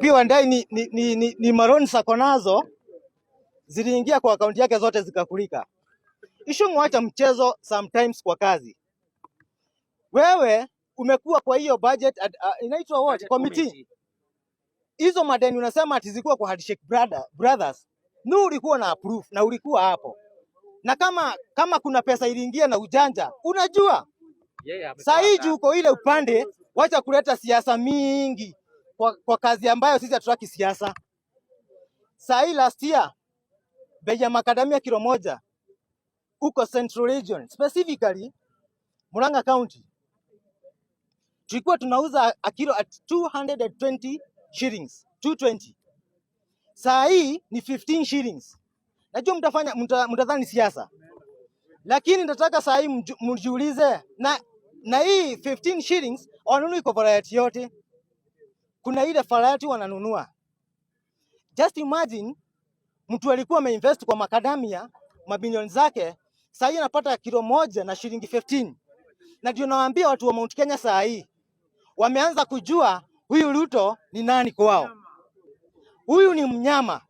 Pia ndai ni maroni sako nazo ziliingia kwa akaunti yake zote zikakulika. Ichungwah, acha mchezo sometimes kwa kazi. Wewe umekuwa kwa hiyo budget inaitwa what? Committee. Hizo madeni unasema ati zilikuwa kwa handshake brothers. Ulikuwa na approve na ulikuwa hapo. Na kama kuna pesa iliingia na ujanja, unajua. Sasa hii uko ile upande, wacha kuleta siasa mingi kwa kazi ambayo sisi hatutaki siasa. Sasa hii last year bei ya makadamia kilo moja uko Central Region, specifically Murang'a County, tulikuwa tunauza a kilo at 220 shillings, 220. Sasa hii ni 15 shillings. Najua mtadhani siasa, lakini nataka sasa hii mjiulize, na hii 15 shillings wanunui kwa variety yote. Kuna ile variety wananunua. Just imagine mtu alikuwa ameinvest kwa makadamia mabilioni zake, sasa hii anapata kilo moja na shilingi 15. Na ndio nawaambia watu wa MT.Kenya sasa hii wameanza kujua huyu Ruto ni nani kwao. Huyu ni mnyama.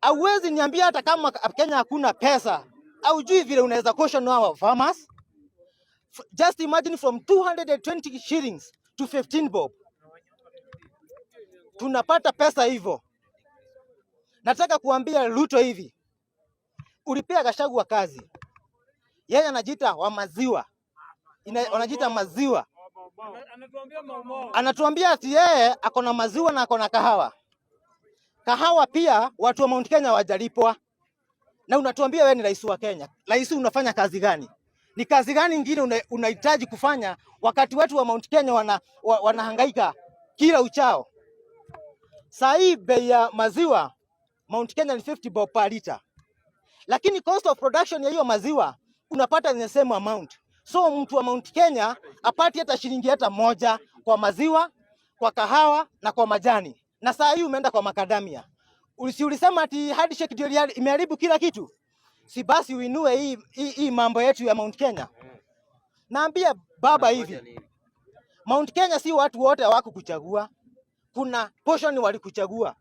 Hauwezi niambia hata kama Kenya hakuna pesa, haujui vile unaweza caution our farmers. Just imagine from 220 shillings to 15 bob. Tunapata pesa hivyo. Nataka kuambia Ruto hivi. Ulipea Gachagua kazi. Yeye anajiita wa maziwa. Anajiita maziwa. Anatuambia ati yeye ako na maziwa na ako na kahawa. Kahawa pia watu wa MT.Kenya hawajalipwa. Na unatuambia wewe ni rais wa Kenya. Rais unafanya kazi gani? Ni kazi gani nyingine unahitaji kufanya wakati watu wa MT.Kenya wanahangaika kila uchao? Sasa hii bei ya maziwa MT.Kenya ni 50 bob per liter. Lakini cost of production ya hiyo maziwa unapata the same amount. So mtu wa MT.Kenya apati hata shilingi hata moja kwa maziwa, kwa kahawa na kwa majani. Na saa hii umeenda kwa makadamia. Ulisema ati handshake ndio imeharibu kila kitu. Si basi uinue hii mambo yetu ya MT.Kenya. Naambia baba hivi. MT.Kenya si watu wote hawakukuchagua. Kuna portion walikuchagua.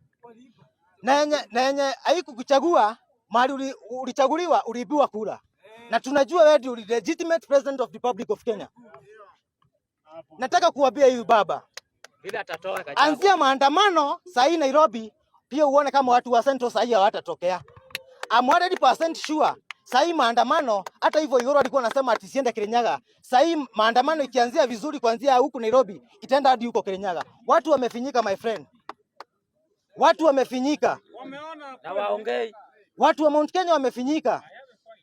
Na yenye haikukuchagua, mahali ulichaguliwa uliibiwa kura. Na tunajua wewe ndio legitimate president of the Republic of Kenya. Nataka kuambia hivi baba. Bila atatoa Gachagua. Anzia maandamano saa hii Nairobi, pia uone kama watu wa Central saa hii hawatatokea. I'm 100% sure. Saa hii maandamano, hata hivyo Uhuru alikuwa anasema ati siende Kirinyaga. Saa hii maandamano ikianzia vizuri kuanzia huku Nairobi, itaenda hadi huko Kirinyaga. Watu wamefinyika my friend. Watu wamefinyika. Na waongei. Watu wa MT.Kenya wamefinyika.